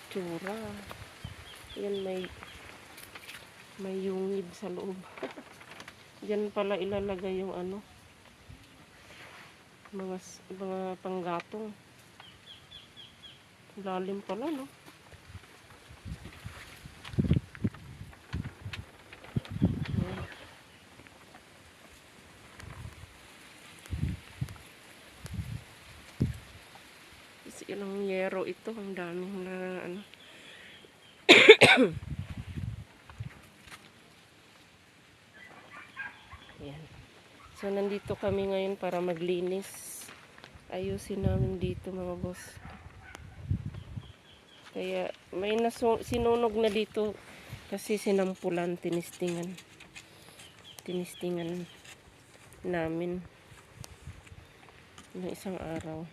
itsura. Yan, may yungib sa loob. Diyan pala ilalagay yung ano, mga panggatong. Lalim pala, no? Yan. Kasi ilang yero ito, ang daming na ano. Yan. So nandito kami ngayon para maglinis. Ayusin namin dito, mga boss. Kaya may sinunog na dito kasi sinampulan, tinistingan namin ng isang araw.